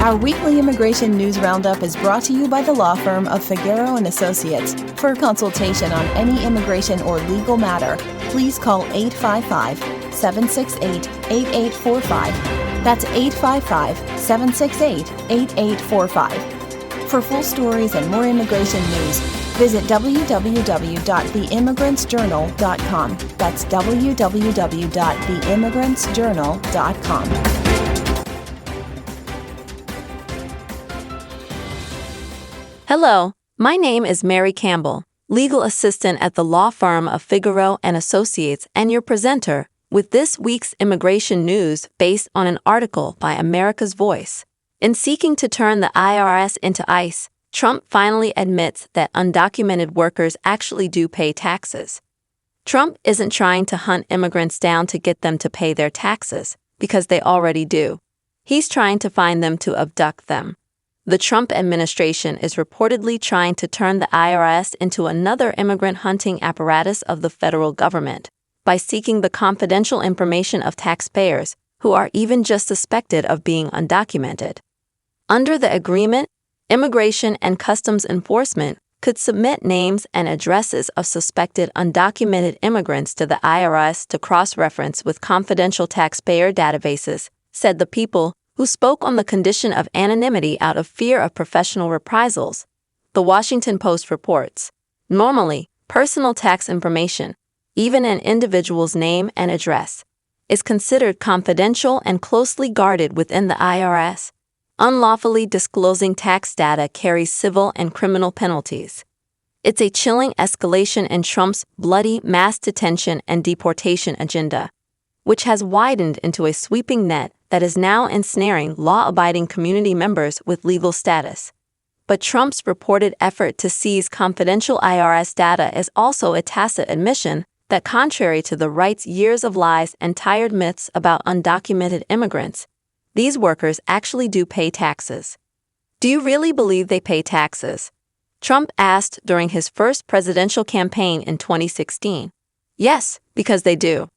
Our weekly immigration news roundup is brought to you by the law firm of Figueroa & Associates. For a consultation on any immigration or legal matter, please call 855-768-8845. That's 855-768-8845. For full stories and more immigration news, visit www.theimmigrantsjournal.com. That's www.theimmigrantsjournal.com. Hello, my name is Mary Campbell, legal assistant at the law firm of Figueroa & Associates, and your presenter with this week's immigration news based on an article by America's Voice. In seeking to turn the IRS into ICE, Trump finally admits that undocumented workers actually do pay taxes. Trump isn't trying to hunt immigrants down to get them to pay their taxes, because they already do. He's trying to find them to abduct them. The Trump administration is reportedly trying to turn the IRS into another immigrant hunting apparatus of the federal government by seeking the confidential information of taxpayers who are even just suspected of being undocumented. Under the agreement, Immigration and Customs Enforcement could submit names and addresses of suspected undocumented immigrants to the IRS to cross-reference with confidential taxpayer databases, said the people who spoke on the condition of anonymity out of fear of professional reprisals. The Washington Post reports, normally, personal tax information, even an individual's name and address, is considered confidential and closely guarded within the IRS. Unlawfully disclosing tax data carries civil and criminal penalties. It's a chilling escalation in Trump's bloody mass detention and deportation agenda, which has widened into a sweeping net that is now ensnaring law-abiding community members with legal status. But Trump's reported effort to seize confidential IRS data is also a tacit admission that, contrary to the right's years of lies and tired myths about undocumented immigrants, these workers actually do pay taxes. Do you really believe they pay taxes? Trump asked during his first presidential campaign in 2016. Yes, because they do.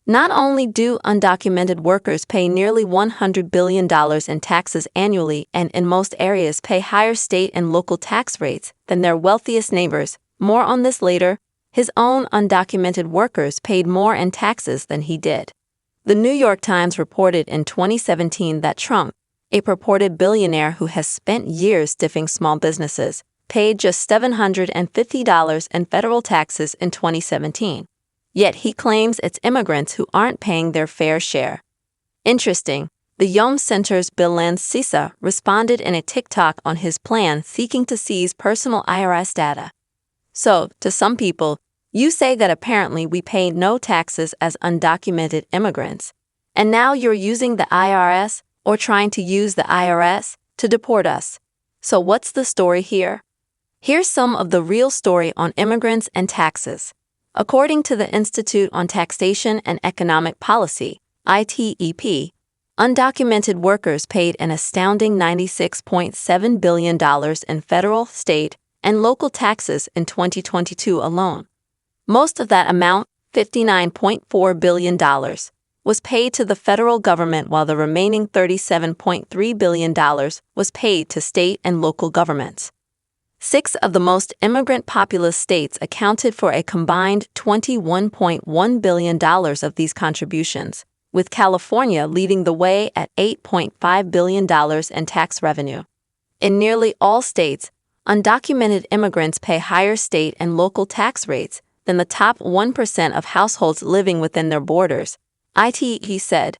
Not only do undocumented workers pay nearly $100 billion in taxes annually and in most areas pay higher state and local tax rates than their wealthiest neighbors, more on this later, his own undocumented workers paid more in taxes than he did. The New York Times reported in 2017 that Trump, a purported billionaire who has spent years stiffing small businesses, paid just $750 in federal taxes in 2017. Yet he claims it's immigrants who aren't paying their fair share. Interesting, the Yom Center's Bilan Sisa responded in a TikTok on his plan seeking to seize personal IRS data. So, to some people, you say that apparently we pay no taxes as undocumented immigrants, and now you're using the IRS or trying to use the IRS to deport us. So what's the story here? Here's some of the real story on immigrants and taxes. According to the Institute on Taxation and Economic Policy, ITEP, undocumented workers paid an astounding $96.7 billion in federal, state, and local taxes in 2022 alone. Most of that amount, $59.4 billion, was paid to the federal government while the remaining $37.3 billion was paid to state and local governments. 6 of the most immigrant-populous states accounted for a combined $21.1 billion of these contributions, with California leading the way at $8.5 billion in tax revenue. In nearly all states, undocumented immigrants pay higher state and local tax rates than the top 1% of households living within their borders, ITE said.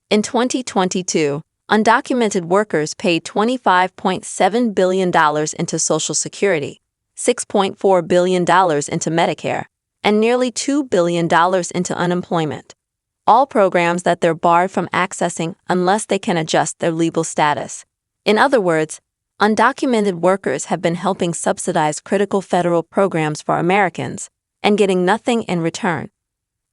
In 2022, undocumented workers paid $25.7 billion into Social Security, $6.4 billion into Medicare, and nearly $2 billion into unemployment, all programs that they're barred from accessing unless they can adjust their legal status. In other words, undocumented workers have been helping subsidize critical federal programs for Americans and getting nothing in return.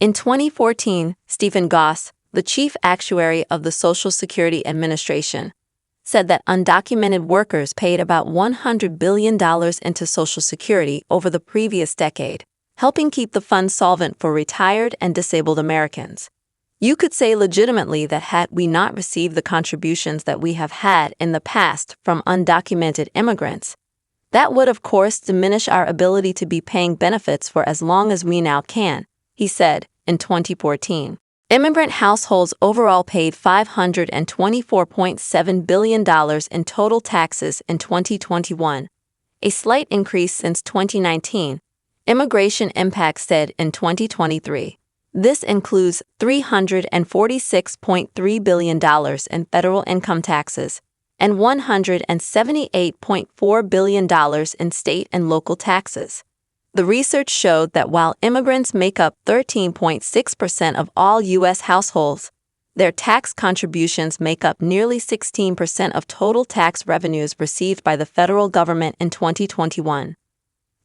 In 2014, Stephen Goss, the chief actuary of the Social Security Administration, said that undocumented workers paid about $100 billion into Social Security over the previous decade, helping keep the fund solvent for retired and disabled Americans. You could say legitimately that had we not received the contributions that we have had in the past from undocumented immigrants, that would of course diminish our ability to be paying benefits for as long as we now can, he said in 2014. Immigrant households overall paid $524.7 billion in total taxes in 2021, a slight increase since 2019, Immigration Impact said in 2023. This includes $346.3 billion in federal income taxes and $178.4 billion in state and local taxes. The research showed that while immigrants make up 13.6% of all U.S. households, their tax contributions make up nearly 16% of total tax revenues received by the federal government in 2021.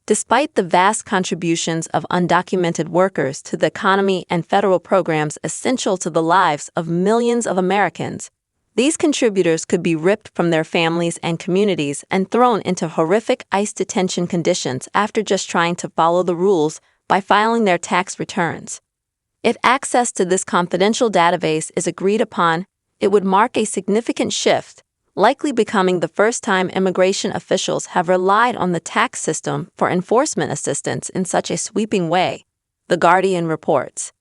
Despite the vast contributions of undocumented workers to the economy and federal programs essential to the lives of millions of Americans, these contributors could be ripped from their families and communities and thrown into horrific ICE detention conditions after just trying to follow the rules by filing their tax returns. If access to this confidential database is agreed upon, it would mark a significant shift, likely becoming the first time immigration officials have relied on the tax system for enforcement assistance in such a sweeping way, The Guardian reports.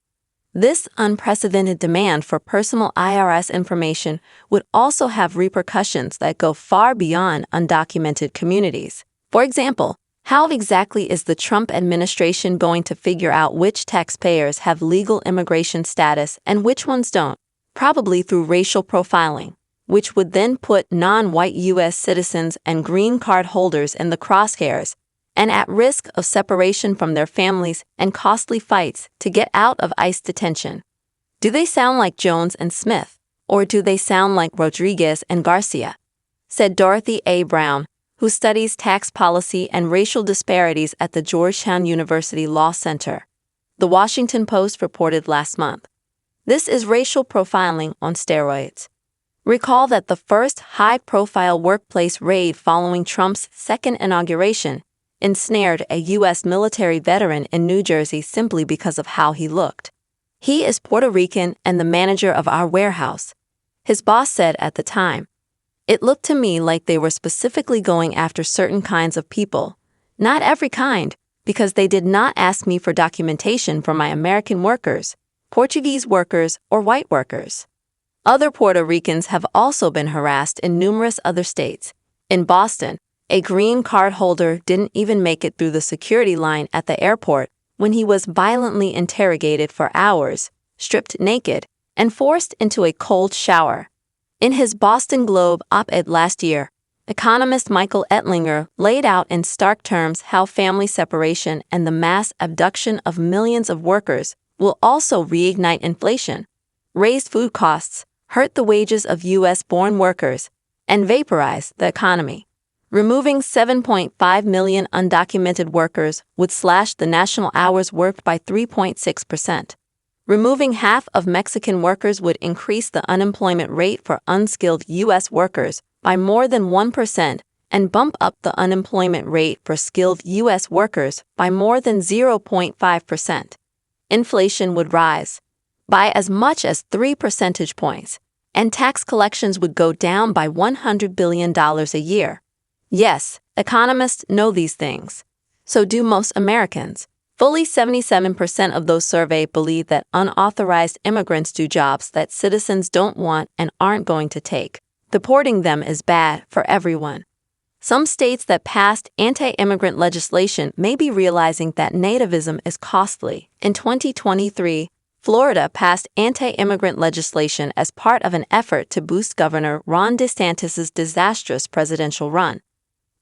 This unprecedented demand for personal IRS information would also have repercussions that go far beyond undocumented communities. For example, how exactly is the Trump administration going to figure out which taxpayers have legal immigration status and which ones don't? Probably through racial profiling, which would then put non-white U.S. citizens and green card holders in the crosshairs and at risk of separation from their families and costly fights to get out of ICE detention. Do they sound like Jones and Smith, or do they sound like Rodriguez and Garcia? Said Dorothy A. Brown, who studies tax policy and racial disparities at the Georgetown University Law Center. The Washington Post reported last month. This is racial profiling on steroids. Recall that the first high-profile workplace raid following Trump's second inauguration ensnared a U.S. military veteran in New Jersey simply because of how he looked. He is Puerto Rican and the manager of our warehouse. His boss said at the time, "It looked to me like they were specifically going after certain kinds of people, not every kind, because they did not ask me for documentation for my American workers, Portuguese workers, or white workers." Other Puerto Ricans have also been harassed in numerous other states. In Boston, a green card holder didn't even make it through the security line at the airport when he was violently interrogated for hours, stripped naked, and forced into a cold shower. In his Boston Globe op-ed last year, economist Michael Ettlinger laid out in stark terms how family separation and the mass abduction of millions of workers will also reignite inflation, raise food costs, hurt the wages of U.S.-born workers, and vaporize the economy. Removing 7.5 million undocumented workers would slash the national hours worked by 3.6%. Removing half of Mexican workers would increase the unemployment rate for unskilled U.S. workers by more than 1% and bump up the unemployment rate for skilled U.S. workers by more than 0.5%. Inflation would rise by as much as 3 percentage points, and tax collections would go down by $100 billion a year. Yes, economists know these things. So do most Americans. Fully 77% of those surveyed believe that unauthorized immigrants do jobs that citizens don't want and aren't going to take. Deporting them is bad for everyone. Some states that passed anti-immigrant legislation may be realizing that nativism is costly. In 2023, Florida passed anti-immigrant legislation as part of an effort to boost Governor Ron DeSantis' disastrous presidential run.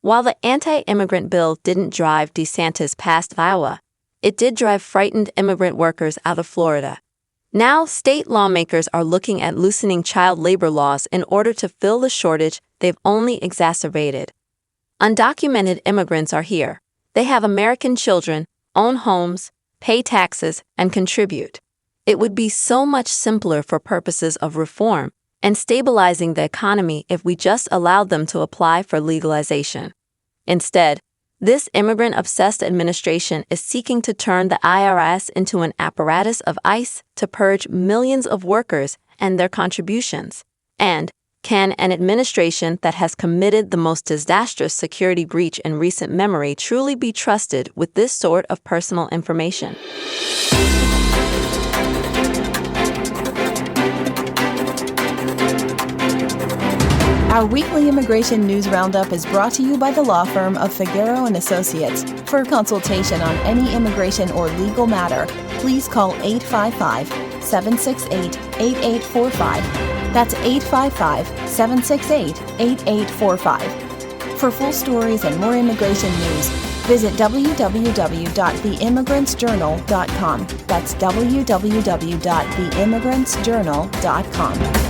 While the anti-immigrant bill didn't drive DeSantis past Iowa, it did drive frightened immigrant workers out of Florida. Now, state lawmakers are looking at loosening child labor laws in order to fill the shortage they've only exacerbated. Undocumented immigrants are here. They have American children, own homes, pay taxes, and contribute. It would be so much simpler for purposes of reform and stabilizing the economy if we just allowed them to apply for legalization. Instead, This immigrant-obsessed administration is seeking to turn the IRS into an apparatus of ICE to purge millions of workers and their contributions. And can an administration that has committed the most disastrous security breach in recent memory truly be trusted with this sort of personal information? Our weekly immigration news roundup is brought to you by the law firm of Figueroa and Associates. For consultation on any immigration or legal matter, please call 855-768-8845. That's 855-768-8845. For full stories and more immigration news, visit www.theimmigrantsjournal.com. That's www.theimmigrantsjournal.com.